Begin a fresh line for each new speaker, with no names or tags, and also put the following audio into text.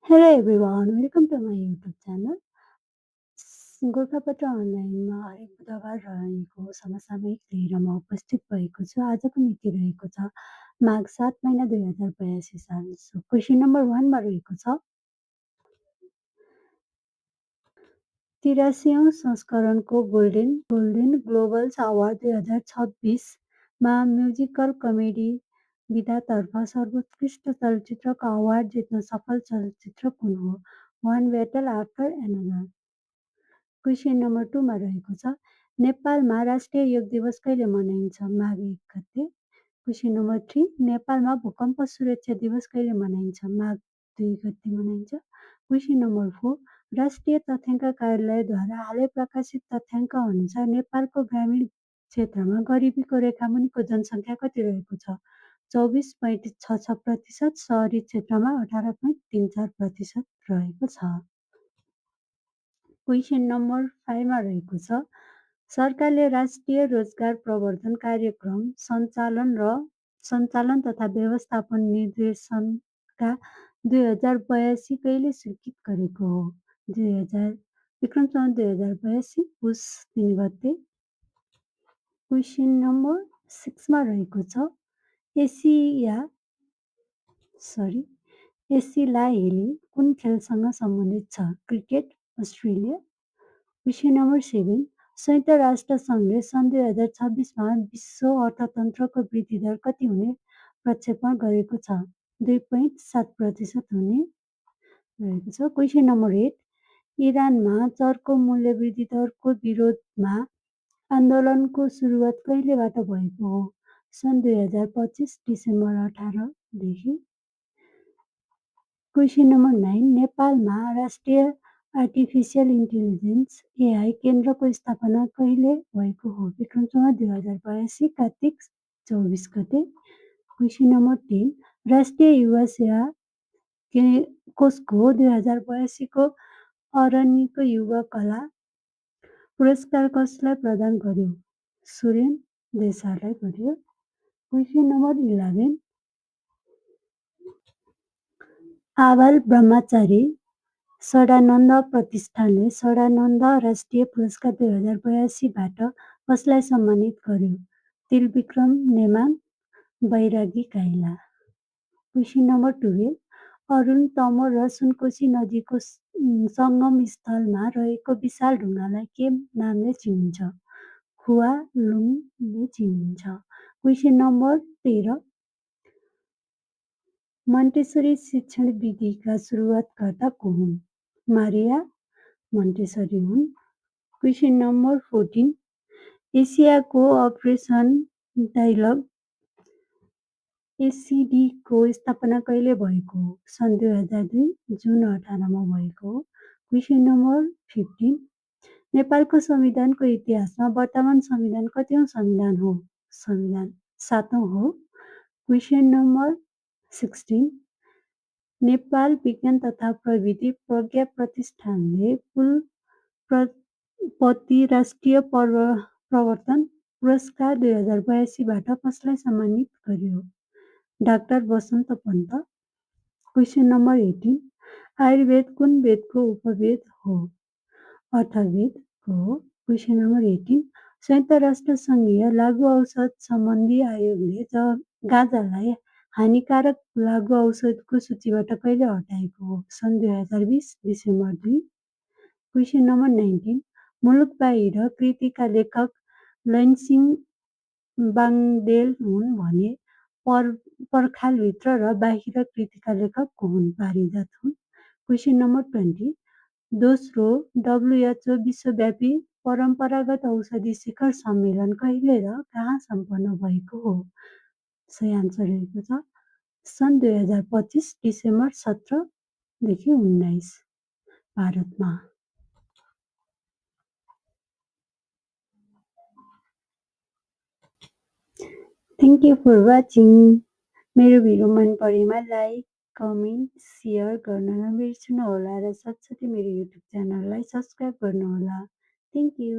Hello everyone, welcome to my YouTube channel. Gorkhapatra अनलाइनमा हरेक बुधबार रहेको समसामयिक लिएर म उपस्थित भएको छु। आजको मिति रहेको छ माघ 7 महिना 2082 साल। क्वेसन नम्बर 1 मा रहेको छ 83औं संस्करणको गोल्डन ग्लोबल्स अवार्ड 2026 मा म्युजिकल कमेडी विधातर्फ सर्वोत्कृष्ट चलचित्रको अवार्ड जित्न सफल चलचित्र कुन हो? One battle after another. Question number 2 मा रहेको छ नेपालमा राष्ट्रिय योग दिवस कहिले मनाइन्छ? माघ 1 गते। क्वेसन नम्बर 3 नेपालमा भूकम्प सुरक्षा दिवस कहिले मनाइन्छ? माघ 2 गते मनाइन्छ। क्वेसन नम्बर 4 राष्ट्रिय तथ्याङ्क कार्यालयद्वारा हालै प्रकाशित तथ्याङ्क अनुसार नेपालको ग्रामीण क्षेत्रमा गरिबीको रेखामुनिको जनसङ्ख्या कति रहेको छ? 24.66%, सहरी क्षेत्रमा 18.34% रहेको छ। क्वेसन नम्बर 5 मा रहेको छ सरकारले राष्ट्रिय रोजगार प्रवर्धन कार्यक्रम सञ्चालन तथा व्यवस्थापन निर्देशनका 2082 कहिले स्वीकृत गरेको हो? विक्रम सम्वत 2082 पुस 3 गते। क्वेसन नम्बर 6 मा रहेको छ एसिला हेली कुन खेलसँग सम्बन्धित छ? Cricket, Australia. क्वेसन नम्बर 7 संयुक्त राष्ट्र सङ्घले सन् 2026 मा विश्व अर्थतन्त्रको वृद्धि दर कति हुने प्रक्षेपण गरेको छ? 2.7% हुने रहेको छ। क्वेसन नम्बर 8 इरानमा चर्को मूल्य वृद्धि दरको विरोधमा आन्दोलनको सुरुवात कहिलेबाट भएको हो? सन् 2025 डिसेम्बर 18 देखि। क्वेसन नम्बर 9 नेपालमा राष्ट्रिय आर्टिफिसियल इन्टेलिजेन्स एआई केन्द्रको स्थापना कहिले भएको हो? विक्रम सम्वत 2082 कार्तिक 24 गते। क्वेसन नम्बर 10 राष्ट्रिय युवा सेवा कोषको 2082 को अरनिको युवा कला पुरस्कार कसलाई प्रदान गर्यो? सुरेन देसाईलाई गर्यो। क्वेसन नम्बर 11 आबाल ब्रह्मचारी सडानन्द प्रतिष्ठानले सडानन्द राष्ट्रिय पुरस्कार 2082 बाट कसलाई सम्मानित गर्यो? त्रिविक्रम नेमाङ बैरागी काइला। क्वेसन नम्बर 12 अरुण तमोर र सुनकोशी नदीको सङ्गम स्थलमा रहेको विशाल ढुङ्गालाई के नामले चिनिन्छ? खुवालुङले चिनिन्छ। क्वेसन नम्बर 13 मन्टेसरी शिक्षण विधिका सुरुवातकर्ता को हुन्? मारिया मन्टेसरी हुन्। क्वेसन नम्बर 14 एसियाको अपरेसन डायलग एसिडीको स्थापना कहिले भएको हो? सन् 2002 जुन 18 मा भएको हो। क्वेसन नम्बर 15 नेपालको संविधानको इतिहासमा वर्तमान संविधान कतिऔं संविधान हो? संविधान 7औं हो। क्वेसन नम्बर 16 नेपाल विज्ञान तथा प्रविधि प्रज्ञा प्रतिष्ठानले कुलपति राष्ट्रिय प्रवर्तन पुरस्कार 2082 बाट कसलाई सम्मानित गर्यो? डाक्टर वसन्त पन्त। क्वेसन नम्बर 18 आयुर्वेद कुन वेदको उपवेद हो? अथर्ववेदको हो। क्वेसन नम्बर 18 संयुक्त राष्ट्र सङ्घीय लागु औषध सम्बन्धी आयोगले गाँजालाई हानिकारक लागु औषधको सूचीबाट कहिले हटाएको हो? सन् 2020 डिसेम्बर 2। क्वेसन नम्बर 19 मुलुक बाहिर कृतिका लेखक लैनसिंह बाङदेल हुन् भने पर्खालभित्र र बाहिर कृतिका लेखक को हुन्? पारिजात हुन्। क्वेसन नम्बर 20 दोस्रो WHO विश्वव्यापी परम्परागत औषधि शिखर सम्मेलन कहिले र कहाँ सम्पन्न भएको हो? सही आन्सर रहेको छ सन् 2025 डिसेम्बर 17 देखि 19 भारतमा। Thank you for watching. मेरो भिडियो मन परेमा लाइक, कमेन्ट, सेयर गर्न नबिर्सनुहोला र साथसाथै मेरो युट्युब च्यानललाई सब्सक्राइब गर्नुहोला। Thank you.